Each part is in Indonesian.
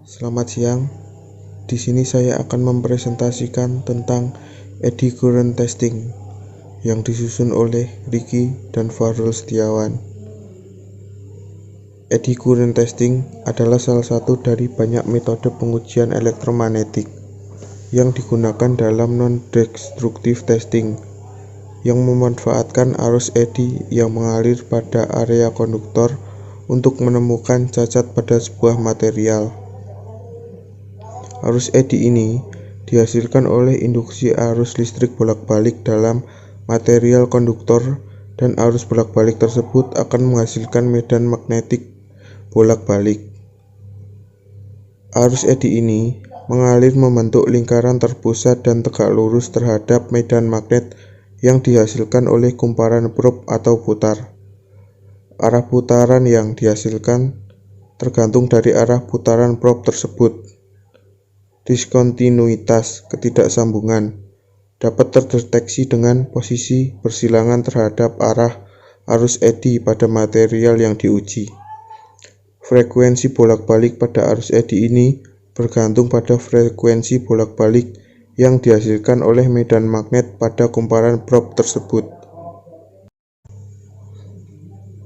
Selamat siang. Di sini saya akan mempresentasikan tentang eddy current testing yang disusun oleh Ricky dan Farul Setiawan. Eddy current testing adalah salah satu dari banyak metode pengujian elektromagnetik yang digunakan dalam non-destructive testing yang memanfaatkan arus eddy yang mengalir pada area konduktor untuk menemukan cacat pada sebuah material. Arus eddy ini dihasilkan oleh induksi arus listrik bolak-balik dalam material konduktor, dan arus bolak-balik tersebut akan menghasilkan medan magnetik bolak-balik. Arus eddy ini mengalir membentuk lingkaran terpusat dan tegak lurus terhadap medan magnet yang dihasilkan oleh kumparan probe atau putar. Arah putaran yang dihasilkan tergantung dari arah putaran probe tersebut. Diskontinuitas ketidaksambungan dapat terdeteksi dengan posisi bersilangan terhadap arah arus eddy pada material yang diuji. Frekuensi bolak-balik pada arus eddy ini bergantung pada frekuensi bolak-balik yang dihasilkan oleh medan magnet pada kumparan probe tersebut.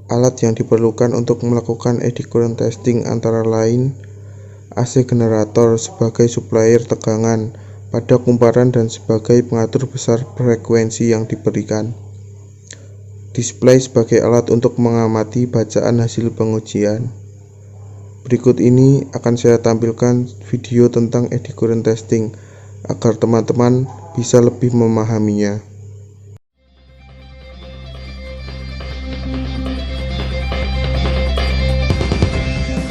Alat yang diperlukan untuk melakukan eddy current testing antara lain AC generator sebagai supplier tegangan pada kumparan dan sebagai pengatur besar frekuensi yang diberikan. Display sebagai alat untuk mengamati bacaan hasil pengujian. Berikut ini akan saya tampilkan video tentang eddy current testing agar teman-teman bisa lebih memahaminya.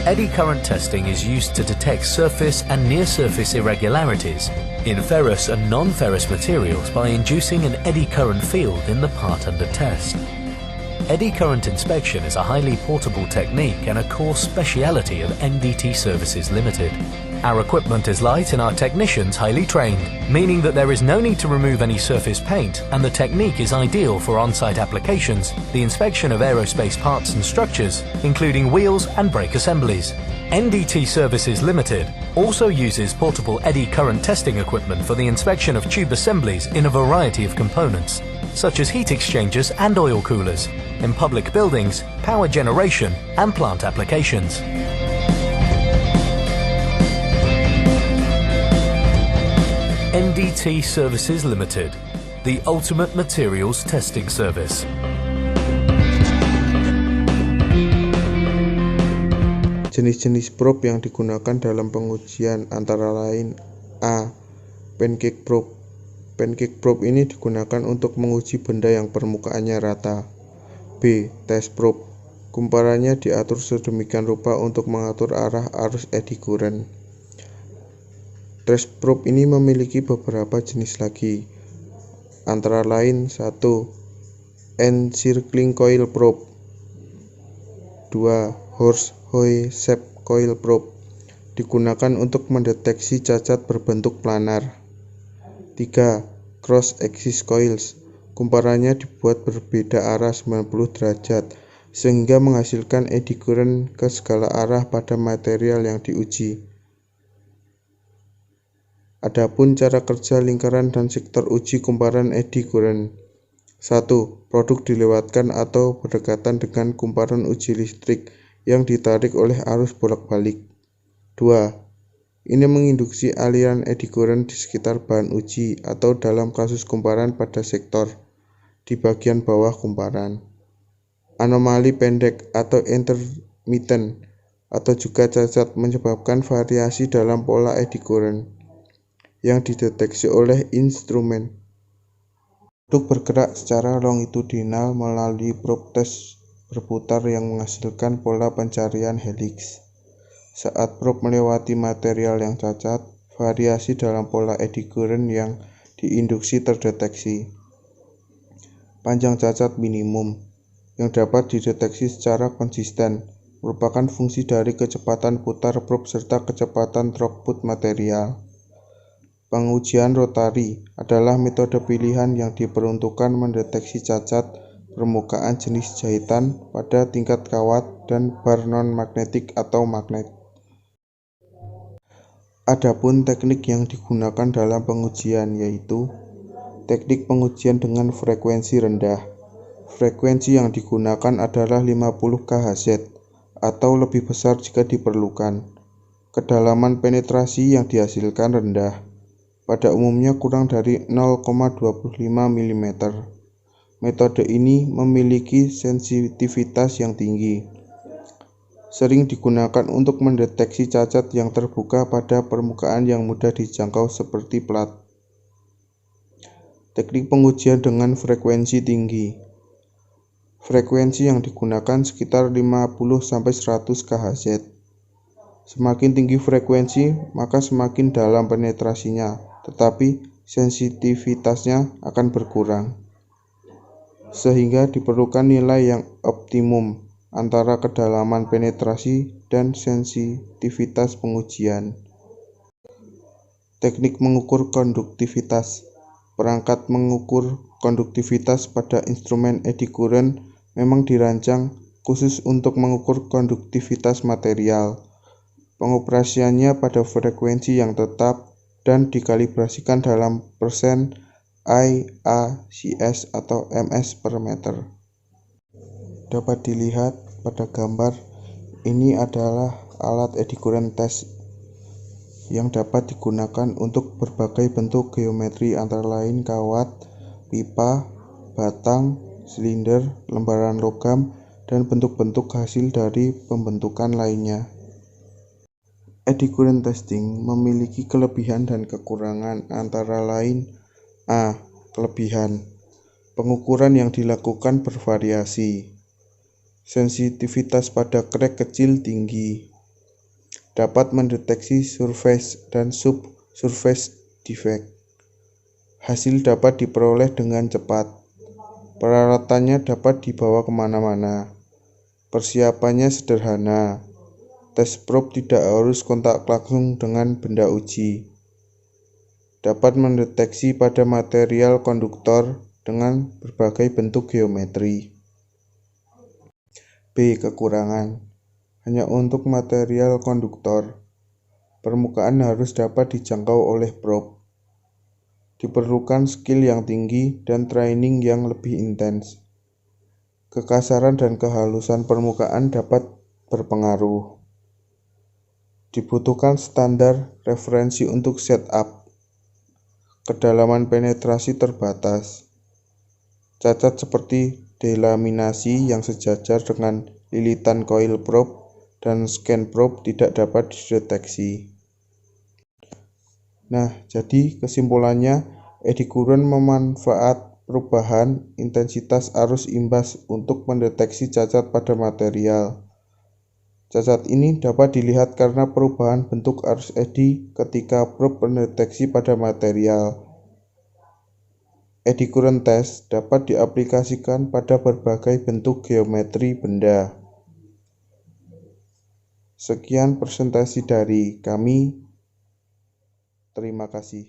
Eddy current testing is used to detect surface and near-surface irregularities in ferrous and non-ferrous materials by inducing an eddy current field in the part under test. Eddy current inspection is a highly portable technique and a core speciality of NDT Services Limited. Our equipment is light and our technicians highly trained, meaning that there is no need to remove any surface paint, and the technique is ideal for on-site applications, the inspection of aerospace parts and structures, including wheels and brake assemblies. NDT Services Limited also uses portable eddy current testing equipment for the inspection of tube assemblies in a variety of components, such as heat exchangers and oil coolers, in public buildings, power generation and plant applications. NDT Services Limited, the ultimate materials testing service. Jenis-jenis probe yang digunakan dalam pengujian antara lain: A. Pancake probe. Pancake probe ini digunakan untuk menguji benda yang permukaannya rata. B. Test probe. Kumparannya diatur sedemikian rupa untuk mengatur arah arus eddy current. Test probe ini memiliki beberapa jenis lagi, antara lain 1. Encircling coil probe. 2. Horseshoe shape coil probe, digunakan untuk mendeteksi cacat berbentuk planar. 3. Cross axis coils. Kumparannya dibuat berbeda arah 90 derajat sehingga menghasilkan eddy current ke segala arah pada material yang diuji. Adapun cara kerja lingkaran dan sektor uji kumparan eddy current. 1. Produk dilewatkan atau berdekatan dengan kumparan uji listrik yang ditarik oleh arus bolak-balik. 2. Ini menginduksi aliran eddy current di sekitar bahan uji atau dalam kasus kumparan pada sektor di bagian bawah kumparan. Anomali pendek atau intermittent atau juga cacat menyebabkan variasi dalam pola eddy current yang dideteksi oleh instrumen. Produk bergerak secara longitudinal melalui probe test berputar yang menghasilkan pola pencarian helix. Saat probe melewati material yang cacat, variasi dalam pola eddy current yang diinduksi terdeteksi. Panjang cacat minimum yang dapat dideteksi secara konsisten merupakan fungsi dari kecepatan putar probe serta kecepatan throughput material. Pengujian rotari adalah metode pilihan yang diperuntukkan mendeteksi cacat permukaan jenis jahitan pada tingkat kawat dan bar non-magnetik atau magnet. Adapun teknik yang digunakan dalam pengujian yaitu teknik pengujian dengan frekuensi rendah. Frekuensi yang digunakan adalah 50 kHz atau lebih besar jika diperlukan. Kedalaman penetrasi yang dihasilkan rendah, pada umumnya kurang dari 0,25 mm. Metode ini memiliki sensitivitas yang tinggi. Sering digunakan untuk mendeteksi cacat yang terbuka pada permukaan yang mudah dijangkau seperti plat. Teknik pengujian dengan frekuensi tinggi. Frekuensi yang digunakan sekitar 50-100 kHz. Semakin tinggi frekuensi, maka semakin dalam penetrasinya, tetapi sensitivitasnya akan berkurang. Sehingga diperlukan nilai yang optimum antara kedalaman penetrasi dan sensitivitas pengujian. Teknik mengukur konduktivitas. Perangkat mengukur konduktivitas pada instrumen eddy current memang dirancang khusus untuk mengukur konduktivitas material. Pengoperasiannya pada frekuensi yang tetap dan dikalibrasikan dalam persen IACS atau ms per meter. Dapat dilihat pada gambar ini adalah alat eddy current test yang dapat digunakan untuk berbagai bentuk geometri antara lain kawat, pipa, batang, silinder, lembaran logam, dan bentuk-bentuk hasil dari pembentukan lainnya. Eddy current testing memiliki kelebihan dan kekurangan antara lain A. Kelebihan. Pengukuran yang dilakukan bervariasi. Sensitivitas pada krek kecil tinggi. Dapat mendeteksi surface dan subsurface defect. Hasil dapat diperoleh dengan cepat. Peralatannya dapat dibawa kemana-mana. Persiapannya sederhana. Tes probe tidak harus kontak langsung dengan benda uji. Dapat mendeteksi pada material konduktor dengan berbagai bentuk geometri. B. Kekurangan. Hanya untuk material konduktor. Permukaan harus dapat dijangkau oleh probe. Diperlukan skill yang tinggi dan training yang lebih intens. Kekasaran dan kehalusan permukaan dapat berpengaruh. Dibutuhkan standar referensi untuk setup. Kedalaman penetrasi terbatas. Cacat seperti delaminasi yang sejajar dengan lilitan coil probe dan scan probe tidak dapat dideteksi. Nah, jadi kesimpulannya, eddy current memanfaat perubahan intensitas arus imbas untuk mendeteksi cacat pada material. Cacat ini dapat dilihat karena perubahan bentuk arus eddy ketika probe mendeteksi pada material. Eddy current test dapat diaplikasikan pada berbagai bentuk geometri benda. Sekian presentasi dari kami. Terima kasih.